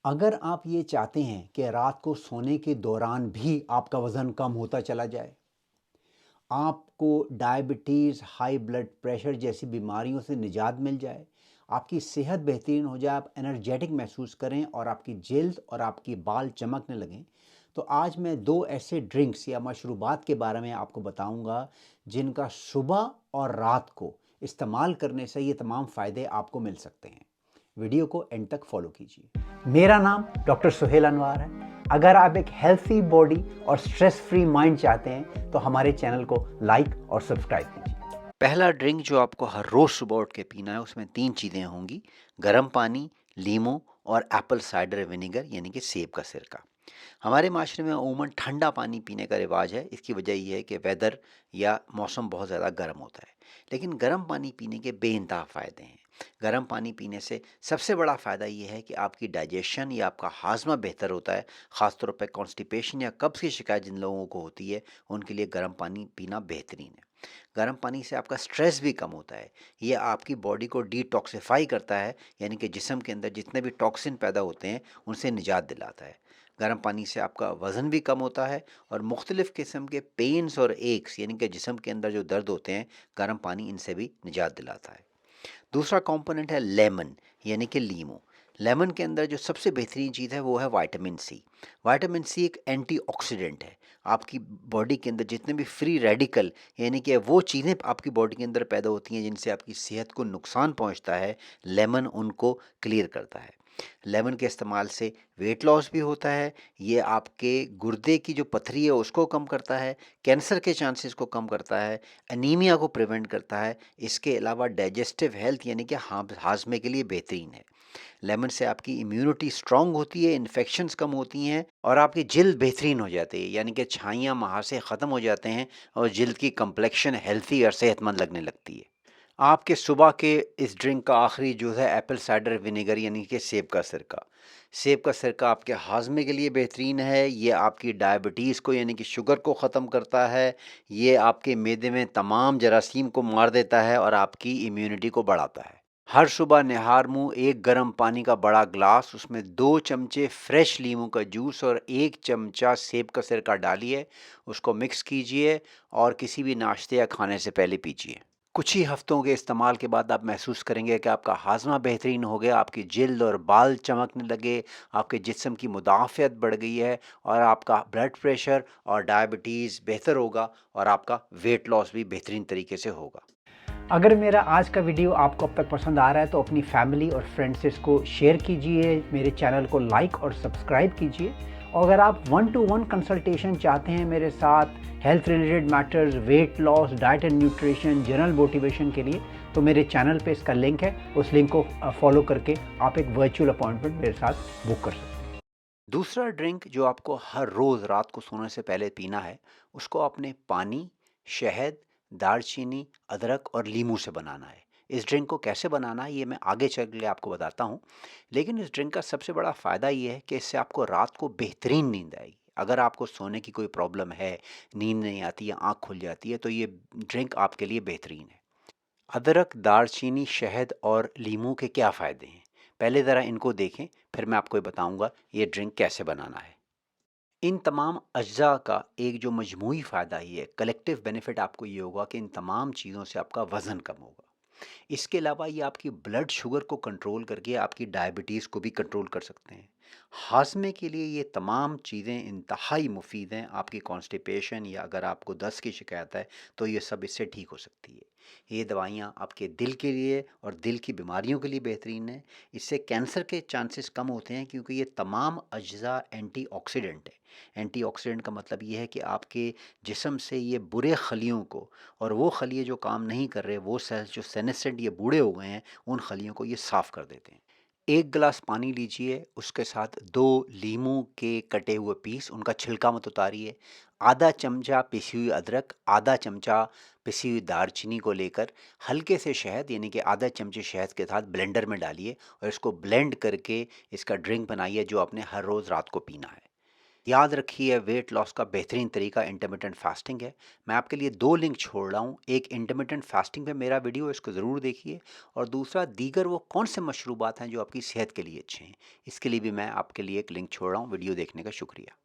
अगर आप ये चाहते हैं कि रात को सोने के दौरान भी आपका वज़न कम होता चला जाए, आपको डायबिटीज़, हाई ब्लड प्रेशर जैसी बीमारियों से निजात मिल जाए, आपकी सेहत बेहतरीन हो जाए, आप एनर्जेटिक महसूस करें और आपकी जल्द और आपके बाल चमकने लगें, तो आज मैं 2 ऐसे ड्रिंक्स या मशरूबात के बारे में आपको बताऊंगा जिनका सुबह और रात को इस्तेमाल करने से ये तमाम फ़ायदे आपको मिल सकते हैं। वीडियो को एंड तक फॉलो कीजिए। मेरा नाम डॉक्टर सुहेल अनवार है। अगर आप एक हेल्थी बॉडी और स्ट्रेस फ्री माइंड चाहते हैं तो हमारे चैनल को लाइक और सब्सक्राइब कीजिए। पहला ड्रिंक जो आपको हर रोज़ सुबह उठ के पीना है उसमें 3 चीज़ें होंगी, गर्म पानी, लीमू और एप्पल साइडर विनेगर यानी कि सेब का सिरका। हमारे माशरे में अमूमन ठंडा पानी पीने का रिवाज है। इसकी वजह ये है कि वेदर या मौसम बहुत ज़्यादा गर्म होता है। लेकिन गर्म पानी पीने के बेइंतहा फ़ायदे हैं। गर्म पानी पीने से सबसे बड़ा फ़ायदा ये है कि आपकी डाइजेशन या आपका हाजमा बेहतर होता है। ख़ासतौर पर कॉन्स्टिपेशन या कब्ज़ की शिकायत जिन लोगों को होती है उनके लिए गर्म पानी पीना बेहतरीन है। गर्म पानी से आपका स्ट्रेस भी कम होता है। ये आपकी बॉडी को डिटॉक्सिफाई करता है, यानी कि जिस्म के अंदर जितने भी टॉक्सिन पैदा होते हैं उनसे निजात दिलाता है। गर्म पानी से आपका वज़न भी कम होता है और मुख्तलिफ़ किस्म के पेन्स और एक्स यानी कि जिस्म के अंदर जो दर्द होते हैं, गर्म पानी इनसे भी निजात दिलाता है। दूसरा कंपोनेंट है लेमन यानी कि लीमू। लेमन के अंदर जो सबसे बेहतरीन चीज़ है वो है विटामिन सी। विटामिन सी एक एंटीऑक्सीडेंट है। आपकी बॉडी के अंदर जितने भी फ्री रेडिकल यानी कि वो चीज़ें आपकी बॉडी के अंदर पैदा होती हैं जिनसे आपकी सेहत को नुकसान पहुंचता है, लेमन उनको क्लियर करता है। लेमन के इस्तेमाल से वेट लॉस भी होता है। ये आपके गुर्दे की जो पथरी है उसको कम करता है, कैंसर के चांसेस को कम करता है, एनीमिया को प्रिवेंट करता है। इसके अलावा डाइजेस्टिव हेल्थ यानी कि हाजमे के लिए बेहतरीन है। लेमन से आपकी इम्यूनिटी स्ट्रांग होती है, इन्फेक्शंस कम होती हैं और आपकी जिल्द बेहतरीन हो जाती है, यानी कि छाइयाँ महासे ख़त्म हो जाते हैं और जिल्द की कम्प्लेक्शन हेल्थी और सेहतमंद लगने लगती है। आपके सुबह के इस ड्रिंक का आखिरी जो है एप्पल साइडर विनेगर यानी कि सेब का सिरका। सेब का सिरका आपके हाजमे के लिए बेहतरीन है। ये आपकी डायबिटीज़ को यानी कि शुगर को ख़त्म करता है। ये आपके मैदे में तमाम जरासीम को मार देता है और आपकी इम्यूनिटी को बढ़ाता है। हर सुबह निहार मुंह एक गर्म पानी का बड़ा ग्लास, उसमें 2 चमचे फ्रेश लीमू का जूस और 1 चमचा सेब का सिरका डालिए। उसको मिक्स कीजिए और किसी भी नाश्ते या खाने से पहले पीजिए। कुछ ही हफ्तों के इस्तेमाल के बाद आप महसूस करेंगे कि आपका हाजमा बेहतरीन हो गया, आपकी जिल्द और बाल चमकने लगे, आपके जिस्म की मुदाफ़ियत बढ़ गई है और आपका ब्लड प्रेशर और डायबिटीज़ बेहतर होगा और आपका वेट लॉस भी बेहतरीन तरीके से होगा। अगर मेरा आज का वीडियो आपको अब तक पसंद आ रहा है तो अपनी फैमिली और फ्रेंड्स से इसको शेयर कीजिए, मेरे चैनल को लाइक और सब्सक्राइब कीजिए। और अगर आप 1-to-1 कंसल्टेशन चाहते हैं मेरे साथ health related matters, weight loss, diet and nutrition, general motivation के लिए, तो मेरे चैनल पे इसका लिंक है। उस लिंक को फॉलो करके आप एक वर्चुअल अपॉइंटमेंट मेरे साथ बुक कर सकते हैं। दूसरा ड्रिंक जो आपको हर रोज़ रात को सोने से पहले पीना है, उसको आपने पानी, शहद, दालचीनी, अदरक और लीमू से बनाना है। इस ड्रिंक को कैसे बनाना है ये मैं आगे चल के आपको बताता हूँ। लेकिन इस ड्रिंक का सबसे बड़ा फ़ायदा ये है कि इससे आपको रात को बेहतरीन नींद आएगी। अगर आपको सोने की कोई प्रॉब्लम है, नींद नहीं आती या आँख खुल जाती है, तो ये ड्रिंक आपके लिए बेहतरीन है। अदरक, दालचीनी, शहद और लीमू के क्या फ़ायदे हैं? पहले ज़रा इनको देखें, फिर मैं आपको ये बताऊँगा ये ड्रिंक कैसे बनाना है। इन तमाम अज्जा का एक जो मजमूई फ़ायदा ये है, कलेक्टिव बेनिफिट आपको ये होगा कि इन तमाम चीज़ों से आपका वज़न कम होगा। इसके अलावा ये आपकी ब्लड शुगर को कंट्रोल करके आपकी डायबिटीज़ को भी कंट्रोल कर सकते हैं। हाजमे के लिए ये तमाम चीज़ें इंतहाई मुफीद हैं। आपकी कॉन्स्टिपेशन या अगर आपको दस्त की शिकायत है तो ये सब इससे ठीक हो सकती है। ये दवाइयाँ आपके दिल के लिए और दिल की बीमारियों के लिए बेहतरीन है। इससे कैंसर के चांसेस कम होते हैं क्योंकि ये तमाम अज्जा एंटीऑक्सीडेंट है। एंटीऑक्सीडेंट का मतलब ये है कि आपके जिस्म से ये बुरे खलियों को और वो खलिए जो काम नहीं कर रहे, वो सेल्स जो सेनेसेंट ये बूढ़े हो गए हैं, उन खलियों को ये साफ़ कर देते हैं। 1 गिलास पानी लीजिए, उसके साथ 2 लीमू के कटे हुए पीस, उनका छिलका मत उतारिए, आधा चमचा पिसी हुई अदरक, आधा चमचा पिसी हुई दालचीनी को लेकर हल्के से शहद यानी कि आधा चमचे शहद के साथ ब्लेंडर में डालिए और इसको ब्लेंड करके इसका ड्रिंक बनाइए जो आपने हर रोज़ रात को पीना है। याद रखिए वेट लॉस का बेहतरीन तरीका इंटरमिटेंट फास्टिंग है। मैं आपके लिए 2 लिंक छोड़ रहा हूँ, एक इंटरमिटेंट फास्टिंग पे मेरा वीडियो है, इसको ज़रूर देखिए, और दूसरा दीगर वो कौन से मशरूबात हैं जो आपकी सेहत के लिए अच्छे हैं। इसके लिए भी मैं आपके लिए एक लिंक छोड़ रहा हूँ। वीडियो देखने का शुक्रिया।